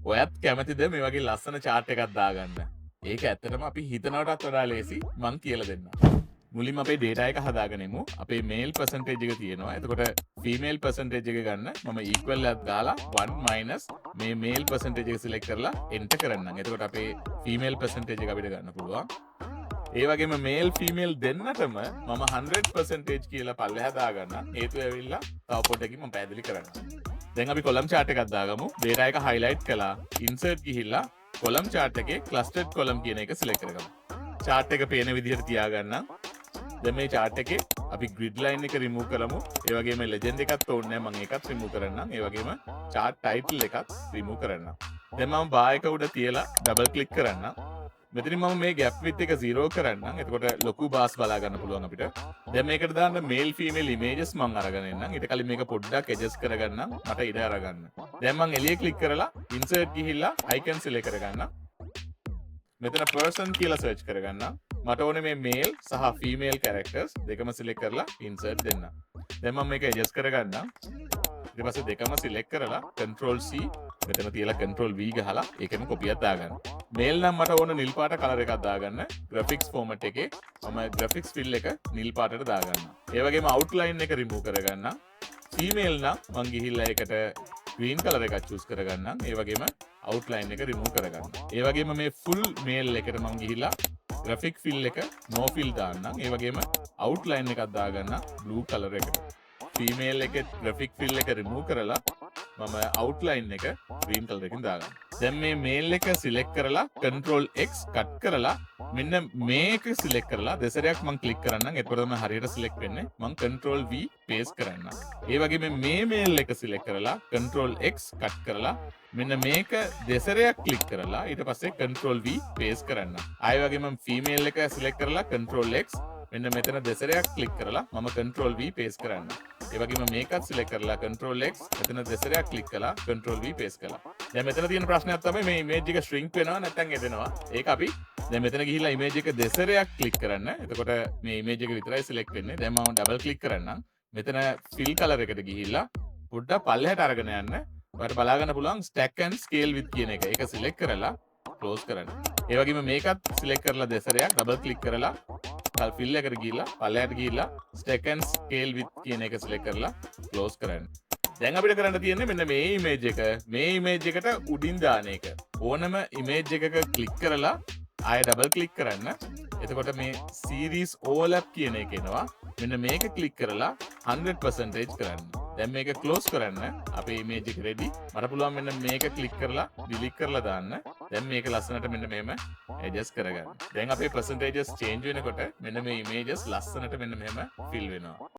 ඔයත් කැමතිද මේ වගේ ලස්සන chart එකක් දාගන්න? ඒක ඇත්තටම අපි හිතනවටත් වඩා ලේසි මං කියලා දෙන්නම්. මුලින්ම අපේ data එක හදාගෙන ඉමු. අපේ male percentage එක තියෙනවා. එතකොට female percentage එක ගන්න මම equal එකක් දාලා 1 මේ male percentage එක select කරලා enter කරන්නම්. එතකොට අපේ female percentage එක අපිට ගන්න පුළුවන්. ඒ වගේම male female දෙන්නටම මම 100% කියලා පල්ලෙහා දාගන්න. හේතුව ඇවිල්ලා තව පොඩ්ඩකින් මම පැහැදිලි කරන්නම්. දැන් අපි column chart එකක් දාගමු. data එක highlight කළා. insert ගිහිල්ලා column chart එකේ clustered column කියන එක select කරගමු. chart එක පේන විදිහට තියාගන්න. දැන් මේ chart එකේ අපි grid line එක remove කරමු. ඒ වගේම legend එකත් ඕනේ නැහැ. මම ඒකත් remove කරන්නම්. ඒ වගේම chart title එකත් remove කරන්නම්. දැන් මම bar එක උඩ තියලා double click කරන්නම්. මෙතනින් මම මේ gap width එක 0 කරන්නම්. එතකොට ලොකු bars බලා ගන්න පුළුවන් අපිට. දැන් මේකට දාන්න male female images මම අරගෙන එන්නම්. ඊට කලින් මේක පොඩ්ඩක් adjust කරගන්නම්. මට ඉඩ අරගන්න. දැන් මම එළිය click කරලා insert ගිහිල්ලා icon select කරගන්නම්. මෙතන person කියලා search කරගන්නම්. මට ඕනේ මේ male සහ female characters දෙකම select කරලා insert දෙන්න. දැන් මම මේක adjust කරගන්නම්. ඊට පස්සේ දෙකම select කරලා control C මෙතන තියලා control V ගහලා ඒකෙම copy එකක් දාගන්න. male නම් මට ඕන නිල් පාට color එකක් දාගන්න. graphics format එකේ මම graphics fill එක නිල් පාටට දාගන්න. ඒ වගේම outline එක remove කරගන්න. female නම් මං ගිහිල්ලා ඒකට green color එකක් choose කරගන්නම්. ඒ වගේම outline එක remove කරගන්න. ඒ වගේම මේ full male එකට මං ගිහිල්ලා graphic fill එක no fill දාන්නම්. ඒ වගේම outline එකක් දාගන්න blue color එකට. female එකේ graphic fill එක remove කරලා මම outline එක green color එකකින් දාගන්න. දැන් මේ male එක select කරලා control X cut කරලා මෙන්න මේක select කරලා දෙසරයක් මම click කරන්නම්. එතකොට තමයි හරියට select වෙන්නේ. මම control V paste කරන්නම්. ඒ වගේම මේ male එක select කරලා control X cut කරලා මෙන්න මේක දෙසරයක් click කරලා ඊට පස්සේ control V paste කරන්නම්. ආයෙ වගේම female එක select කරලා control X මෙන්න මෙතන දෙසරයක් click කරලා මම control V paste කරන්නම්. ඒ වගේම මේකත් select කරලා control X මෙතන දෙසරයක් click කළා control V paste කළා. දැන් මෙතන තියෙන ප්‍රශ්නයක් තමයි මේ image එක shrink වෙනවා නැත්නම් එදෙනවා. ඒක අපි දැන් මෙතන ගිහිල්ලා image එක දෙසරයක් click කරන්න. එතකොට මේ image එක විතරයි select වෙන්නේ. දැන් මම double click කරන්නම්. මෙතන fill color එකට ගිහිල්ලා පොඩ්ඩක් පල්ලෙහාට අරගෙන යන්න. ඔයාලට බලා ගන්න පුළුවන් stack and scale with කියන එක. ඒක select කරලා close කරන්න. ඒ වගේම මේකත් select කරලා දෙසරයක් double click කරලා fill එකට ගිහිල්ලා පල්ලෙහාට ගිහිල්ලා stack and scale with කියන එක select කරලා close කරන්න. දැන් අපිට කරන්න තියෙන්නේ මෙන්න මේ image එකට උඩින් දාන එක. ඕනම image එකක click කරලා ආයෙ double click කරන්න. එතකොට මේ series overlap කියන එක එනවා. මෙන්න මේක click කරලා 100% කරන්න. දැන් මේක close කරන්න. අපේ image එක ready. මට පුළුවන් මෙන්න මේක click කරලා delete කරලා දාන්න. දැන් මේක ලස්සනට මෙන්න මෙහෙම adjust කරගන්න. දැන් අපේ percentages change වෙනකොට මෙන්න මේ images ලස්සනට මෙන්න මෙහෙම fill වෙනවා.